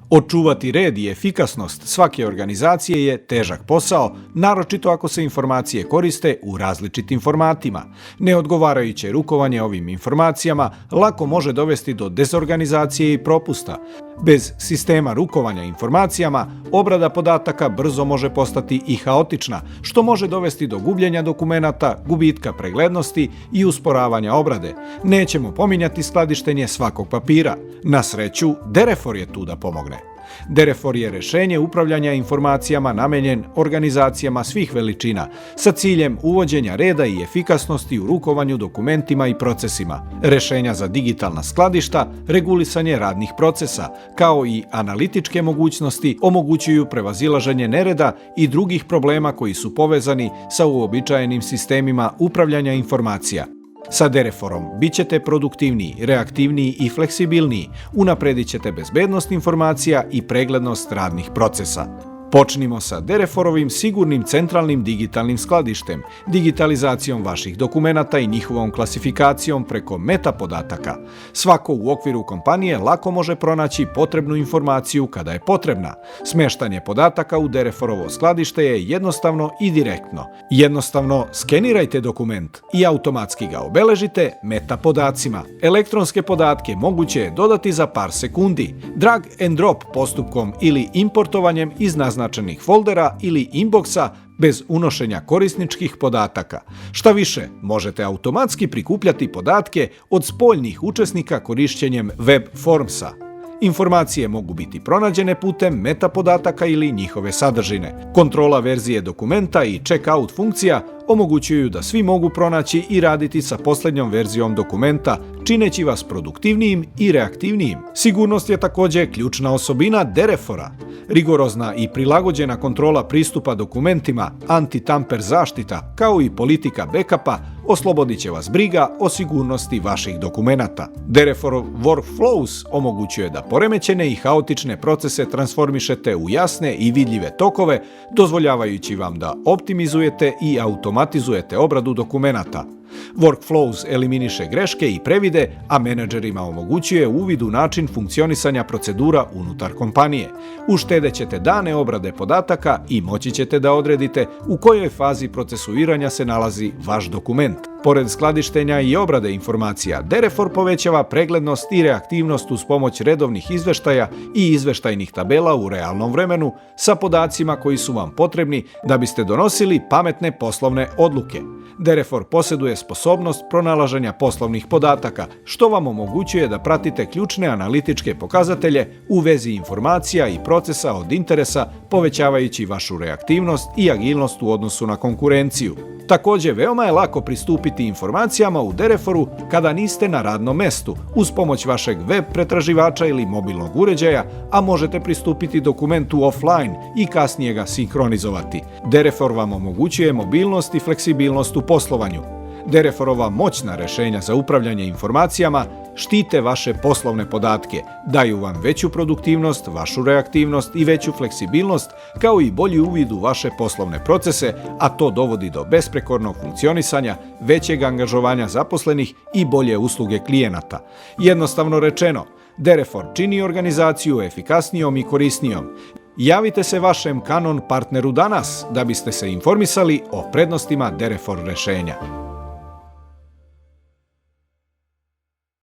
Očuvati red i efikasnost svake organizacije je težak posao, naročito ako se informacije koriste u različitim formatima. Neodgovarajuće rukovanje ovim informacijama lako može dovesti do dezorganizacije i propusta. Bez sistema rukovanja informacijama, obrada podataka brzo može postati i haotična, što može dovesti do gubljenja dokumenata, gubitka preglednosti i usporavanja obrade. Nećemo pominjati skladištenje svakog papira. Na sreću, Derefor je tu da pomogne. Derefor je rešenje upravljanja informacijama namenjen organizacijama svih veličina sa ciljem uvođenja reda i efikasnosti u rukovanju dokumentima i procesima, rešenja za digitalna skladišta, regulisanje radnih procesa, kao i analitičke mogućnosti omogućuju prevazilaženje nereda i drugih problema koji su povezani sa uobičajenim sistemima upravljanja informacija. Sa Dereforom bit ćete produktivniji, reaktivniji i fleksibilniji, unapredit ćete bezbednost informacija i preglednost radnih procesa. Počnimo sa Dereforovim sigurnim centralnim digitalnim skladištem, digitalizacijom vaših dokumenata i njihovom klasifikacijom preko metapodataka. Svako u okviru kompanije lako može pronaći potrebnu informaciju kada je potrebna. Smeštanje podataka u Dereforovo skladište je jednostavno i direktno. Jednostavno skenirajte dokument i automatski ga obeležite metapodacima. Elektronske podatke moguće je dodati za par sekundi, drag and drop postupkom ili importovanjem iz naznačenih foldera ili inboxa bez unošenja korisničkih podataka. Šta više, možete automatski prikupljati podatke od spoljnih učesnika korišćenjem web formsa. Informacije mogu biti pronađene putem metapodataka ili njihove sadržine. Kontrola verzije dokumenta i checkout funkcija omogućuju da svi mogu pronaći i raditi sa posljednjom verzijom dokumenta, čineći vas produktivnijim i reaktivnijim. Sigurnost je također ključna osobina Derefora. Rigorozna i prilagođena kontrola pristupa dokumentima, anti-tamper zaštita, kao i politika backupa oslobodit će vas briga o sigurnosti vaših dokumenata. Dereforov Workflows omogućuje da poremećene i haotične procese transformišete u jasne i vidljive tokove, dozvoljavajući vam da optimizujete i automatizujete obradu dokumenata. Workflows eliminiše greške i previde, a menadžerima omogućuje uvid u način funkcionisanja procedura unutar kompanije. Uštedećete dane obrade podataka i moći ćete da odredite u kojoj fazi procesuiranja se nalazi vaš dokument. Pored skladištenja i obrade informacija, Derefor povećava preglednost i reaktivnost uz pomoć redovnih izveštaja i izveštajnih tabela u realnom vremenu sa podacima koji su vam potrebni da biste donosili pametne poslovne odluke. Derefor posjeduje sposobnost pronalaženja poslovnih podataka, što vam omogućuje da pratite ključne analitičke pokazatelje u vezi informacija i procesa od interesa, povećavajući vašu reaktivnost i agilnost u odnosu na konkurenciju. Također, veoma je lako pristupiti informacijama u Dereforu kada niste na radnom mestu, uz pomoć vašeg web pretraživača ili mobilnog uređaja, a možete pristupiti dokumentu offline i kasnije ga sinkronizovati. Derefor vam omogućuje mobilnost i fleksibilnost u poslovanju. Dereforova moćna rešenja za upravljanje informacijama štite vaše poslovne podatke, daju vam veću produktivnost, vašu reaktivnost i veću fleksibilnost, kao i bolji uvid u vaše poslovne procese, a to dovodi do besprekornog funkcionisanja, većeg angažovanja zaposlenih i bolje usluge klijenata. Jednostavno rečeno, Derefor čini organizaciju efikasnijom i korisnijom. Javite se vašem Canon partneru danas da biste se informisali o prednostima Derefor rešenja.